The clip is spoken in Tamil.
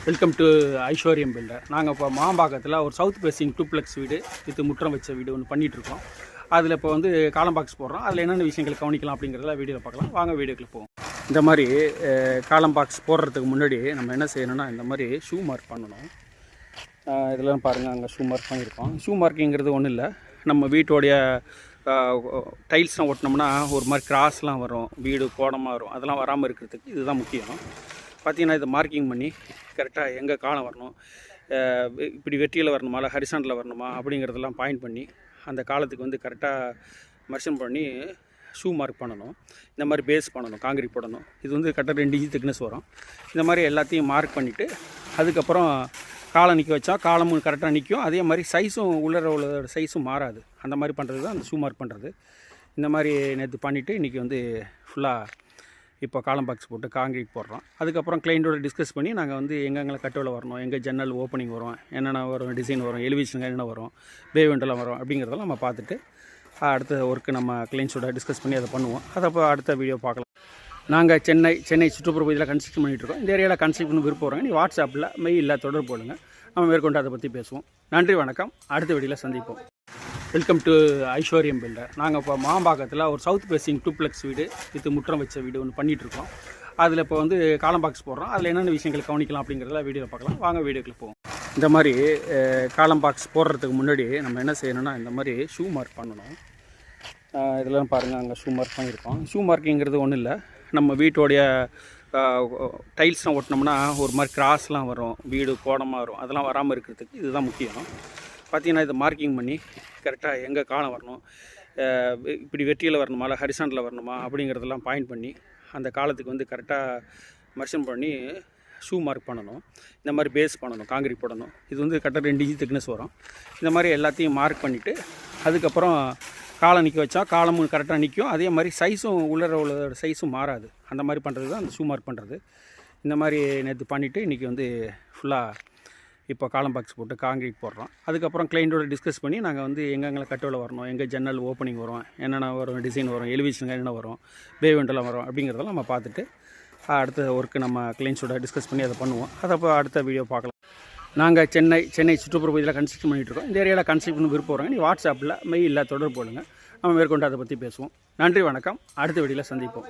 வெல்கம் டு ஐஸ்வர்யம் பில்டர். நாங்கள் இப்போ மாம்பாக்கத்தில் ஒரு சவுத் ஃபேசிங் டூப்ளெக்ஸ் வீடு வித் முற்றம் வச்ச வீடு ஒன்று பண்ணிகிட்ருக்கோம். அதில் இப்போ வந்து காலம் பாக்ஸ் போடுறோம். அதில் என்னென்ன விஷயங்கள் கவனிக்கலாம் அப்படிங்கிறத வீடியோவில் பார்க்கலாம். வாங்க வீடியோக்குள்ள போவோம். இந்த மாதிரி காலம் பாக்ஸ் போடுறதுக்கு முன்னாடி நம்ம என்ன செய்யணும்னா, இந்த மாதிரி ஷூ மார்க் பண்ணணும். இதெல்லாம் பாருங்கள், அங்கே ஷூ மார்க் பண்ணியிருக்கோம். ஷூ மார்க்கிங்கிறது ஒன்றும் இல்லை, நம்ம வீட்டோடைய டைல்ஸ்லாம் ஓட்டினோம்னா ஒரு மாதிரி கிராஸ்லாம் வரும், வீடு கோணமாக வரும். அதெல்லாம் வராமல் இருக்கிறதுக்கு இதுதான் முக்கியம். பார்த்திங்கன்னா இதை மார்க்கிங் பண்ணி கரெக்டாக எங்கே காலம் வரணும், இப்படி வெற்றியில் வரணுமா இல்லை ஹரிசாண்டில் வரணுமா அப்படிங்கிறதெல்லாம் பாயிண்ட் பண்ணி அந்த காலத்துக்கு வந்து கரெக்டாக மெர்ஷன் பண்ணி ஷூ மார்க் பண்ணணும். இந்த மாதிரி பேஸ் பண்ணணும், காங்கிரீட் போடணும். இது வந்து கரெக்டாக 2 இன்ச் திக்னஸ் வரும். இந்த மாதிரி எல்லாத்தையும் மார்க் பண்ணிவிட்டு அதுக்கப்புறம் காலம் நிற்க வச்சா காலமும் கரெக்டாக நிற்கும். அதே மாதிரி சைஸும் உள்ள சைஸும் மாறாது. அந்த மாதிரி பண்ணுறது தான் அந்த ஷூ மார்க் பண்ணுறது. இந்த மாதிரி நேற்று பண்ணிவிட்டு இன்றைக்கி வந்து ஃபுல்லாக இப்போ காலம் பாக்ஸ் போட்டு காங்கிரீட் போடுறோம். அதுக்கப்புறம் கிளைண்ட்டோட டிஸ்கஸ் பண்ணி நாங்கள் வந்து எங்கெங்கே கட்டோவில் வரணும், எங்கே ஜன்னல் ஓப்பனிங் வரும், என்னென்ன வரும், டிசைன் வரும், எலிவேஷன் என்ன வரும், பேவெண்டெல்லாம் வரும் அப்படிங்கிறதெல்லாம் நம்ம பார்த்துட்டு அடுத்த ஒர்க்கு நம்ம கிளைண்ட்ஸோட டிஸ்கஸ் பண்ணி அதை பண்ணுவோம். அதை அப்போ அடுத்த வீடியோ பார்க்கலாம். நாங்கள் சென்னை சுற்றுப்புற பகுதியில் கன்ஸ்ட்ரக்ஷன் பண்ணிகிட்ருக்கோம். இந்த ஏரியாவில் கன்ஸ்ட்ரக்ஷன் விருப்பம் வராங்க, நீ வாட்ஸ்அப்பில் மெயிலில் தொடர்பு போடுங்க. நம்ம மேற்கொண்டு அதை பற்றி பேசுவோம். நன்றி, வணக்கம். அடுத்த வீடியோவில் சந்திப்போம். வெல்கம் டு ஐஸ்வர்யம் பில்டர். நாங்கள் இப்போ மாம்பாக்கத்தில் ஒரு சவுத் ஃபேசிங் டூப்ளெக்ஸ் வீடு வித் முற்றம் வச்ச வீடு ஒன்று பண்ணிகிட்ருக்கோம். அதில் இப்போ வந்து காலம் பாக்ஸ் போடுறோம். அதில் என்னென்ன விஷயங்கள் கவனிக்கலாம் அப்படிங்கிறத வீடியோவில் பார்க்கலாம். வாங்க வீடியோக்குள்ள போவோம். இந்த மாதிரி காலம் பாக்ஸ் போடுறதுக்கு முன்னாடி நம்ம என்ன செய்யணும்னா, இந்த மாதிரி ஷூ மார்க் பண்ணணும். இதெல்லாம் பாருங்கள், அங்கே ஷூ மார்க் பண்ணியிருக்கோம். ஷூ மார்க்கிங்கிறது ஒன்றும் இல்லை, நம்ம வீட்டோடைய டைல்ஸ்லாம் ஓட்டினோம்னா ஒரு மாதிரி கிராஸ்லாம் வரும், வீடு கோணமாக வரும். அதெல்லாம் வராமல் இருக்கிறதுக்கு இதுதான் முக்கியம். பார்த்திங்கன்னா இதை மார்க்கிங் பண்ணி கரெக்டாக எங்கே காலம் வரணும், இப்படி வெற்றியில் வரணுமா இல்லை ஹரிசாண்டில் வரணுமா அப்படிங்கிறதெல்லாம் பாயிண்ட் பண்ணி அந்த காலத்துக்கு வந்து கரெக்டாக மெர்ஷன் பண்ணி ஷூ மார்க் பண்ணணும். இந்த மாதிரி பேஸ் பண்ணணும், காங்கிரீட் போடணும். இது வந்து கரெக்டாக 2 இன்ச் திக்னஸ் வரும். இந்த மாதிரி எல்லாத்தையும் மார்க் பண்ணிவிட்டு அதுக்கப்புறம் காலம் நிற்க வச்சா காலமும் கரெக்டாக நிற்கும். அதே மாதிரி சைஸும் உள்ள சைஸும் மாறாது. அந்த மாதிரி பண்ணுறது தான் அந்த ஷூ மார்க் பண்ணுறது. இந்த மாதிரி நேற்று பண்ணிவிட்டு இன்றைக்கி வந்து ஃபுல்லாக இப்போ காலம் பாக்ஸ் போட்டு காங்கிரீட் போடுறோம். அதுக்கப்புறம் கிளைண்ட்டோட டிஸ்கஸ் பண்ணி நாங்கள் வந்து எங்கெங்கே கட்டோவில் வரணும், எங்கே ஜன்னல் ஓப்பனிங் வரும், என்னென்ன வரும், டிசைன் வரும், எலிவேஷன் என்ன வரும், பேவெண்டெல்லாம் வரும் அப்படிங்கிறதெல்லாம் நம்ம பார்த்துட்டு அடுத்த ஒர்க்கு நம்ம கிளைண்ட்ஸோட டிஸ்கஸ் பண்ணி அதை பண்ணுவோம். அதை அப்போ அடுத்த வீடியோ பார்க்கலாம். நாங்கள் சென்னை சுற்றுப்புற பகுதியில் கன்ஸ்ட்ரக்ஷன் பண்ணிகிட்ருக்கோம். இந்த ஏரியாவில் கன்ஸ்ட்ரக்ஷன் விருப்பம் வராங்க, நீ வாட்ஸ்அப்பில் மெயிலில் தொடர்பு போடுங்க. நம்ம மேற்கொண்டு அதை பற்றி பேசுவோம். நன்றி, வணக்கம். அடுத்த வீடியோவில் சந்திப்போம்.